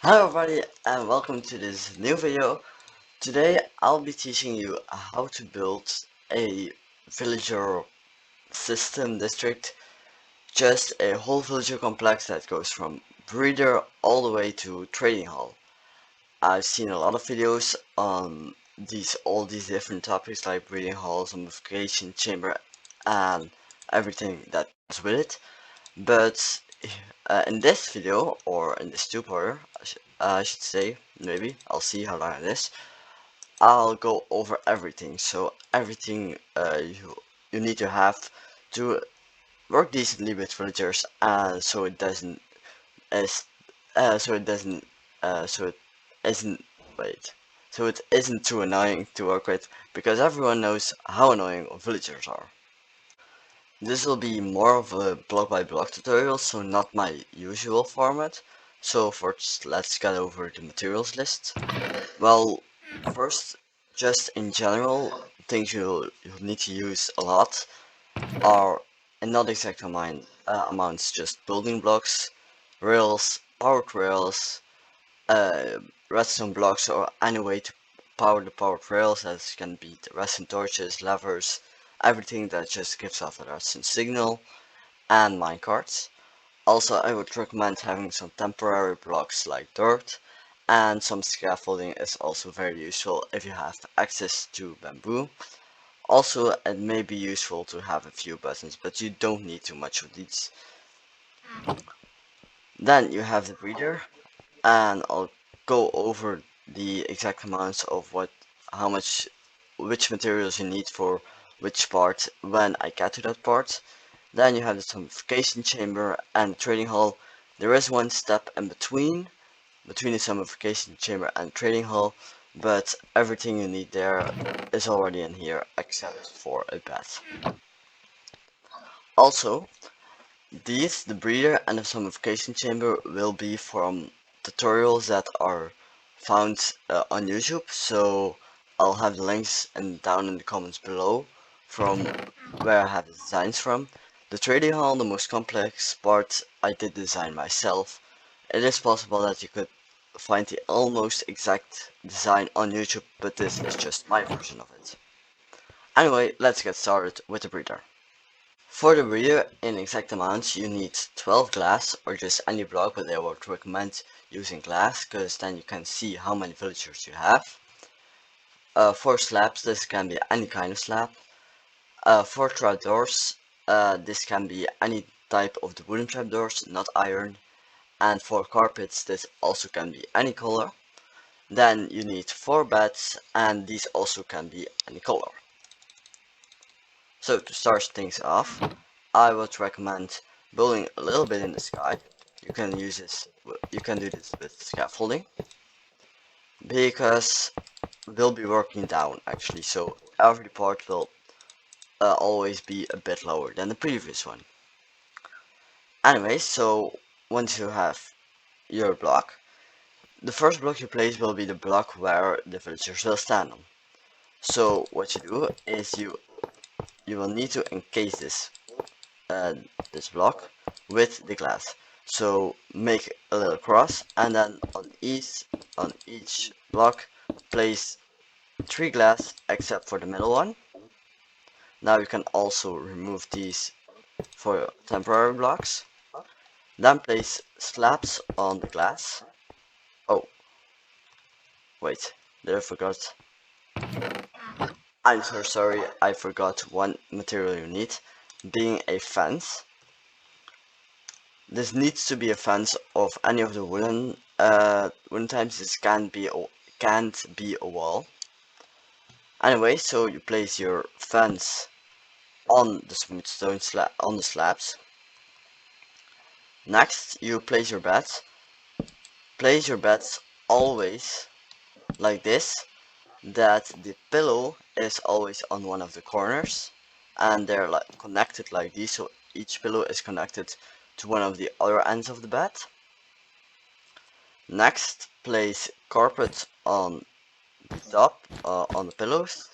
Hello everybody and welcome to this new video. Today I'll be teaching you how to build a villager system district, just a whole villager complex that goes from breeder all the way to trading hall. I've seen a lot of videos on all these different topics like breeding hall, zombification, chamber and everything that goes with it. But in this video, or in this two-parter, I should say, maybe, I'll see how long it is, I'll go over everything. So everything you need to have to work decently with villagers, and so it doesn't as so it doesn't so it isn't wait so it isn't too annoying to work with, because everyone knows how annoying villagers are. This will be more of a block by block tutorial, so not my usual format. So first, let's get over the materials list. Well, first, just in general, things you'll need to use a lot are, and not exact amounts, just building blocks, rails, powered rails, redstone blocks, or any way to power the powered rails, as can be the redstone torches, levers, everything that just gives off a redstone signal, and minecarts. Also, I would recommend having some temporary blocks like dirt, and some scaffolding is also very useful if you have access to bamboo. Also, it may be useful to have a few buttons, but you don't need too much of these. Then you have the breeder, and I'll go over the exact amounts of which materials you need for which part when I get to that part. Then you have the zombification chamber and the trading hall. There is one step in between the zombification chamber and trading hall, but everything you need there is already in here except for a bed. Also, the breeder and the zombification chamber will be from tutorials that are found on YouTube, so I'll have the links down in the comments below from where I have the designs from. The trading hall, the most complex part, I did design myself. It is possible that you could find the almost exact design on YouTube, but this is just my version of it. Anyway, let's get started with the breeder. For the breeder, in exact amounts, you need 12 glass, or just any block, but I would recommend using glass, because then you can see how many villagers you have. 4 slabs, this can be any kind of slab. 4 trapdoors, this can be any type of the wooden trapdoors, not iron. And 4 carpets, this also can be any color. Then you need 4 beds, and these also can be any color. So to start things off, I would recommend building a little bit in the sky. You can do this with scaffolding, because we'll be working down actually, so every part will always be a bit lower than the previous one. Anyway, so once you have your block, the first block you place will be the block where the villagers will stand on. So what you do is you will need to encase this block with the glass. So make a little cross, and then on each block place 3 glass except for the middle one. Now you can also remove these for temporary blocks. Then place slabs on the glass. Oh, wait, did I forgot? I'm so sorry, I forgot one material you need, being a fence. This needs to be a fence of any of the wooden types. This can't be a wall. Anyway, so you place your fence on the smooth stone on the slabs. Next, you place your beds. Place your beds always like this, that the pillow is always on one of the corners, and they're like connected like this, so each pillow is connected to one of the other ends of the bed. Next, place carpet on the top, on the pillows,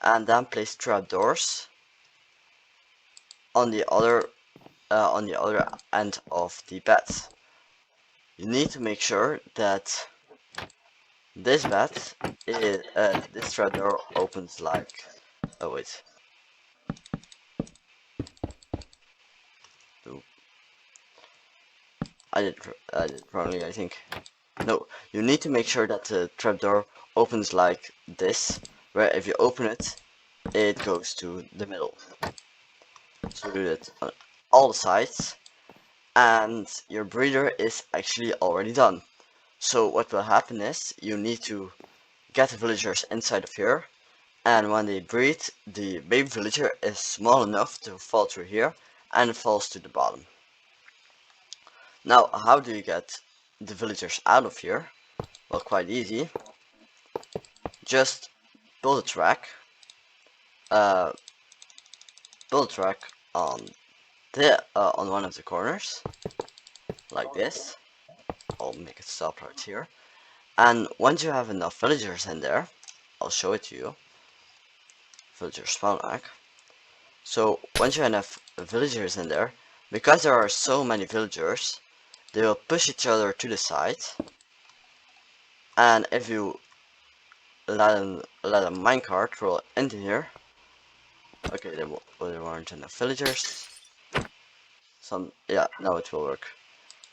and then place trapdoors on the other end of the bed. you need to make sure that this bat is this trapdoor opens like, oh wait, Oop. I did wrongly, I think. No, you need to make sure that the trapdoor opens like this, where if you open it, it goes to the middle. So do that on all the sides, and your breeder is actually already done. So what will happen is, you need to get the villagers inside of here, and when they breed, the baby villager is small enough to fall through here, and it falls to the bottom. Now, how do you get the villagers out of here? Well, quite easy. Just build a track. Uh, build a track on on one of the corners, like this. I'll make it stop right here. And once you have enough villagers in there, I'll show it to you. Villager spawn egg. So once you have enough villagers in there, because there are so many villagers, they will push each other to the side. And if you let a minecart roll into here, okay, there weren't enough villagers. Yeah, now it will work.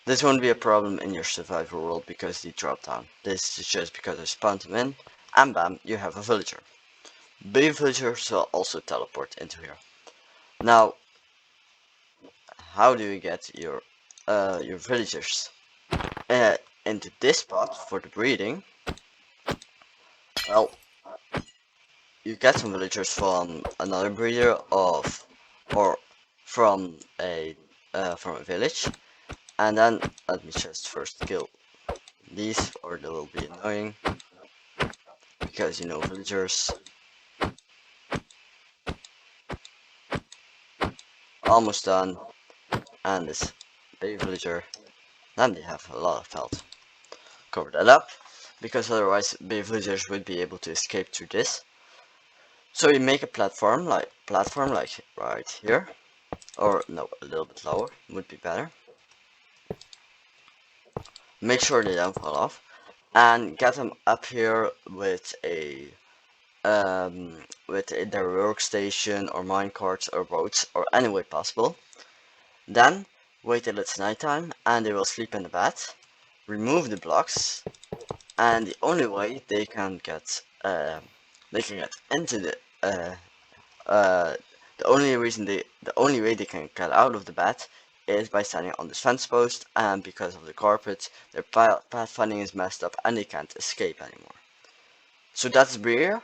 This won't be a problem in your survival world because they drop down. This is just because I spawned them in, and bam, you have a villager. Baby villagers will also teleport into here. Now, how do you get your villagers into this spot for the breeding? Well, you get some villagers from another breeder or from a village, and then let me just first kill these, or they will be annoying because you know villagers. Almost done, and this baby villager. Then they have a lot of health. Cover that up, because otherwise baby villagers would be able to escape through this. So you make a platform like right here, or no, a little bit lower would be better. Make sure they don't fall off, and get them up here with their workstation or minecarts or boats or any way possible. Then wait till it's nighttime, and they will sleep in the bed. Remove the blocks, and the only way they can get into the the only way they can get out of the bed is by standing on this fence post, and because of the carpet, their pathfinding is messed up and they can't escape anymore. So that's Breer.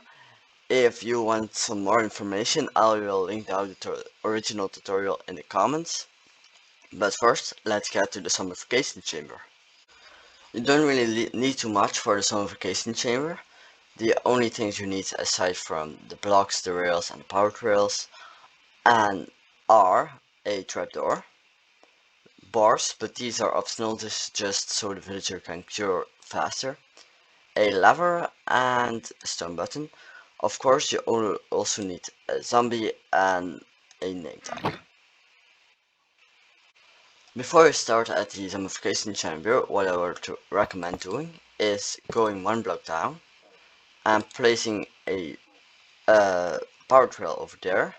If you want some more information, I will link down the original tutorial in the comments. But first, let's get to the zombification chamber. You don't really need too much for the zombification chamber. The only things you need aside from the blocks, the rails and the power trails are a trapdoor, bars, but these are optional, this is just so the villager can cure faster, a lever and a stone button. Of course you also need a zombie and a name tag. Before you start at the zombification chamber, what I would recommend doing is going one block down and placing a power trail over there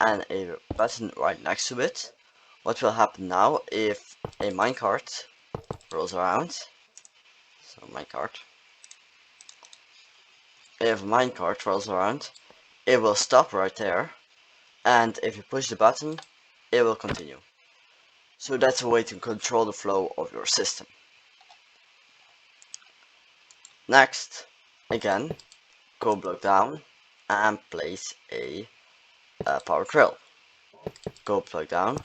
and a button right next to it. What will happen now if a minecart rolls around? So minecart. If a minecart rolls around, it will stop right there, and if you push the button, it will continue. So that's a way to control the flow of your system. Next, again, go block down and place a power trail. Go block down,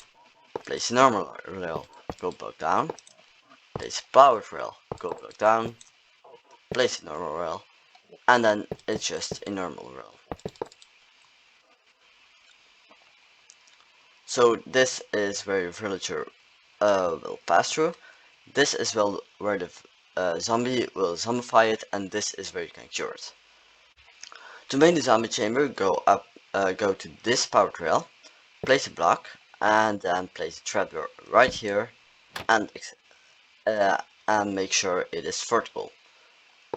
place a normal rail. Go block down, place a power trail. Go block down, place a normal rail, and then it's just a normal rail. So this is where your villager will pass through. This is where the zombie will zombify it, and this is where you can cure it. To make the zombie chamber, go to this power trail, place a block, and then place a trapdoor right here, and and make sure it is vertical.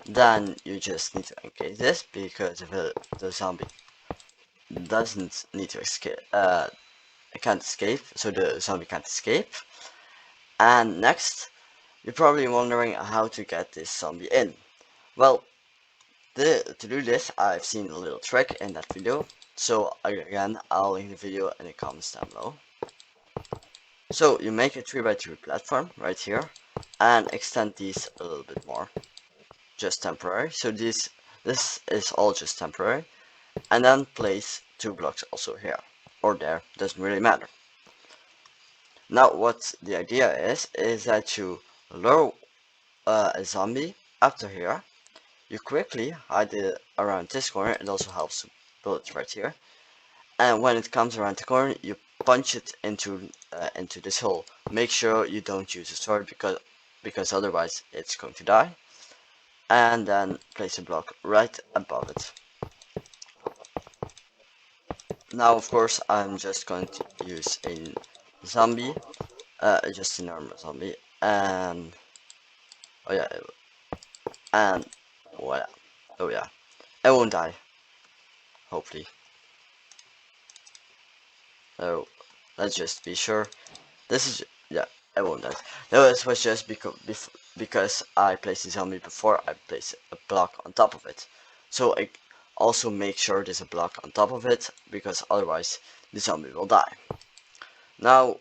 Then you just need to engage this because if the zombie doesn't need to escape, it can't escape, so the zombie can't escape. And next, you're probably wondering how to get this zombie in. Well, to do this, I've seen a little trick in that video, so again, I'll link the video in the comments down below. So you make a 3x3 platform right here, and extend these a little bit more, just temporary. So this is all just temporary, and then place 2 blocks also here or there, doesn't really matter. Now what the idea is that you lure a zombie up to here. You quickly hide it around this corner. It also helps to build it right here. And when it comes around the corner, you punch it into this hole. Make sure you don't use a sword because otherwise it's going to die. And then place a block right above it. Now of course I'm just going to use a zombie, just a normal zombie, and oh yeah, and voila. Oh yeah, I won't die, hopefully. So let's just be sure. This is, yeah, I won't die. No, this was just because I placed the zombie before I placed a block on top of it. So I also make sure there's a block on top of it, because otherwise the zombie will die. Now,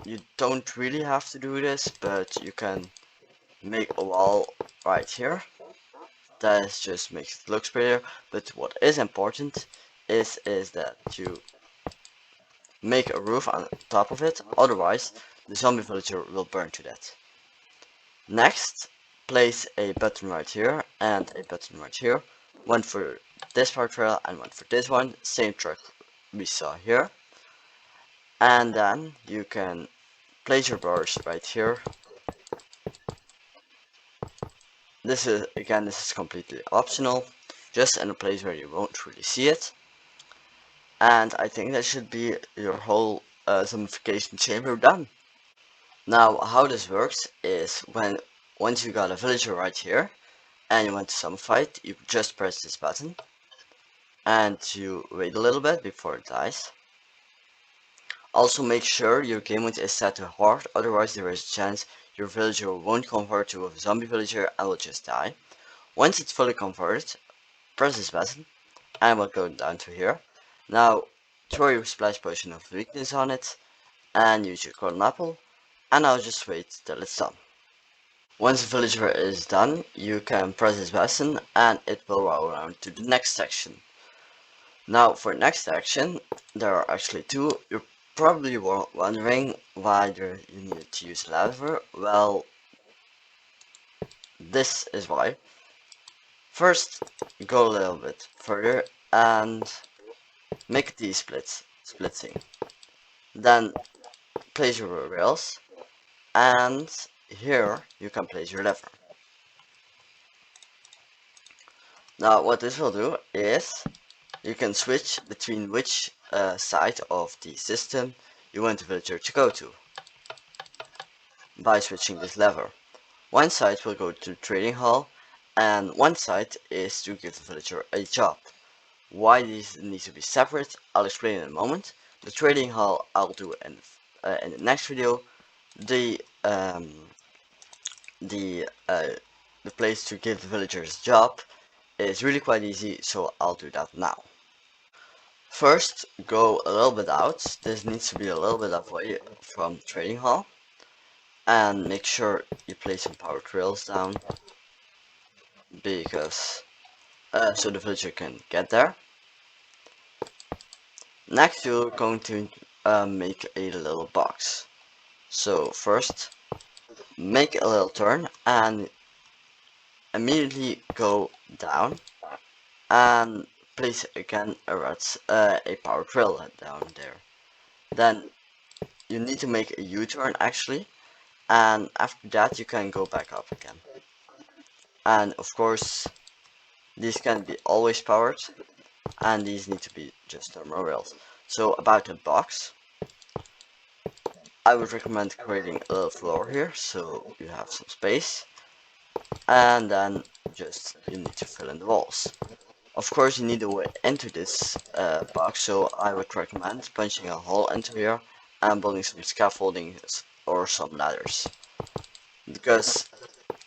you don't really have to do this, but you can make a wall right here. That just makes it look prettier, but what is important is that you make a roof on top of it, otherwise the zombie villager will burn to death. Next, place a button right here and a button right here. One for this power trail and one for this one, same trick we saw here. And then you can place your bars right here. This is completely optional, just in a place where you won't really see it. And I think that should be your whole zombification chamber done. Now, how this works is once you got a villager right here, and you want to zombify it, you just press this button, and you wait a little bit before it dies. Also make sure your game mode is set to hard, otherwise there is a chance your villager won't convert to a zombie villager and will just die. Once it's fully converted, press this button, and we'll go down to here. Now, throw your splash potion of weakness on it, and use your golden apple, and I'll just wait till it's done. Once the villager is done, you can press this button and it will roll around to the next section. Now for next section, there are actually two. You're probably wondering why you need to use lever. Well, this is why. First, go a little bit further and make the splitting. Then place your rails, and here you can place your lever. Now what this will do is you can switch between which side of the system you want the villager to go to by switching this lever. One side will go to the trading hall, and one side is to give the villager a job. Why these need to be separate, I'll explain in a moment. The trading hall I'll do in the next video. The place to give the villagers a job is really quite easy, so I'll do that now. First, go a little bit out. This needs to be a little bit away from the trading hall, and make sure you place some power trails down, because so the villager can get there. Next, you're going to make a little box. So first, make a little turn and immediately go down and place again a power trail down there. Then you need to make a U-turn actually, and after that you can go back up again. And of course these can be always powered, and these need to be just normal rails. So about the box, I would recommend creating a little floor here so you have some space, and then just you need to fill in the walls. Of course, you need a way into this box, so I would recommend punching a hole into here and building some scaffolding or some ladders. Because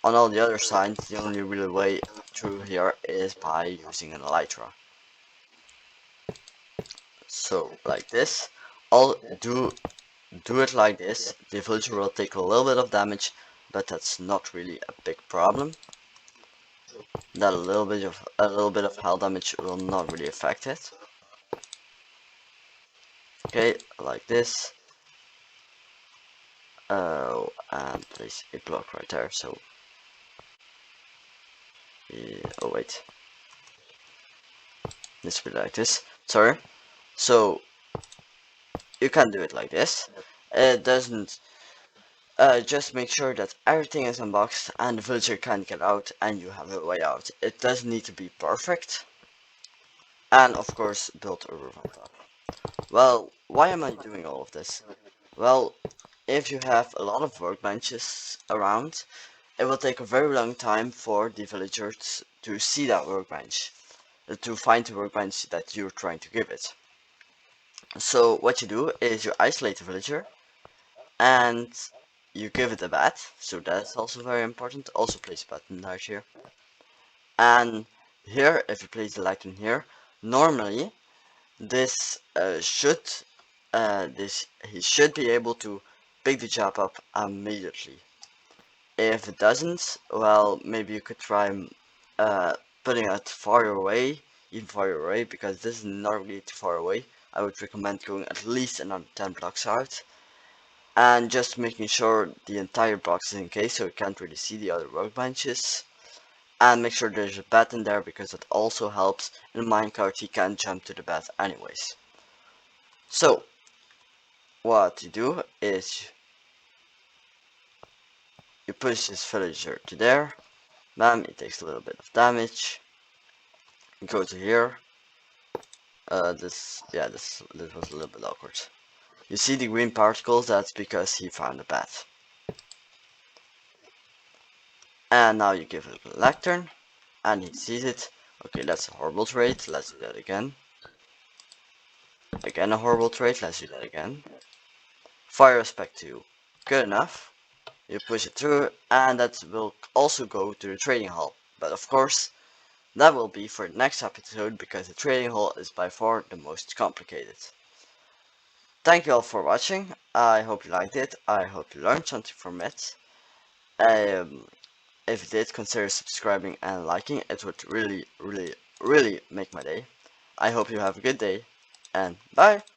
on all the other sides, the only real way through here is by using an elytra. So, like this. All do it like this. The villager will take a little bit of damage, but that's not really a big problem. That a little bit of health damage will not really affect it. Okay, like this. And place a block right there. So, oh wait, this will be like this. Sorry. So you can do it like this. It doesn't. Just make sure that everything is unboxed and the villager can't get out and you have a way out. It doesn't need to be perfect. And of course, build a roof on top. Well, why am I doing all of this? Well, if you have a lot of workbenches around, it will take a very long time for the villagers to see that workbench, to find the workbench that you're trying to give it. So what you do is you isolate the villager and you give it a bed, so that's also very important. Also place a button right here. And here, if you place the light in here, normally this he should be able to pick the job up immediately. If it doesn't, well, maybe you could try putting it farther away, even farther away, because this is not really too far away. I would recommend going at least another 10 blocks out, and just making sure the entire box is encased so you can't really see the other workbenches. And make sure there's a bed in there because it also helps. In minecart he can't jump to the bed anyways. So what you do is you push this villager to there. Bam, it takes a little bit of damage. Go to here. This was a little bit awkward. You see the green particles? That's because he found a bed. And now you give it a lectern, and he sees it. Okay, that's a horrible trait. Let's do that again. Again a horrible trait. Let's do that again. Fire respect 2. Good enough. You push it through, and that will also go to the trading hall. But of course, that will be for the next episode because the trading hall is by far the most complicated. Thank you all for watching. I hope you liked it. I hope you learned something from it. If you did, consider subscribing and liking. It would really, really, really make my day. I hope you have a good day, and bye!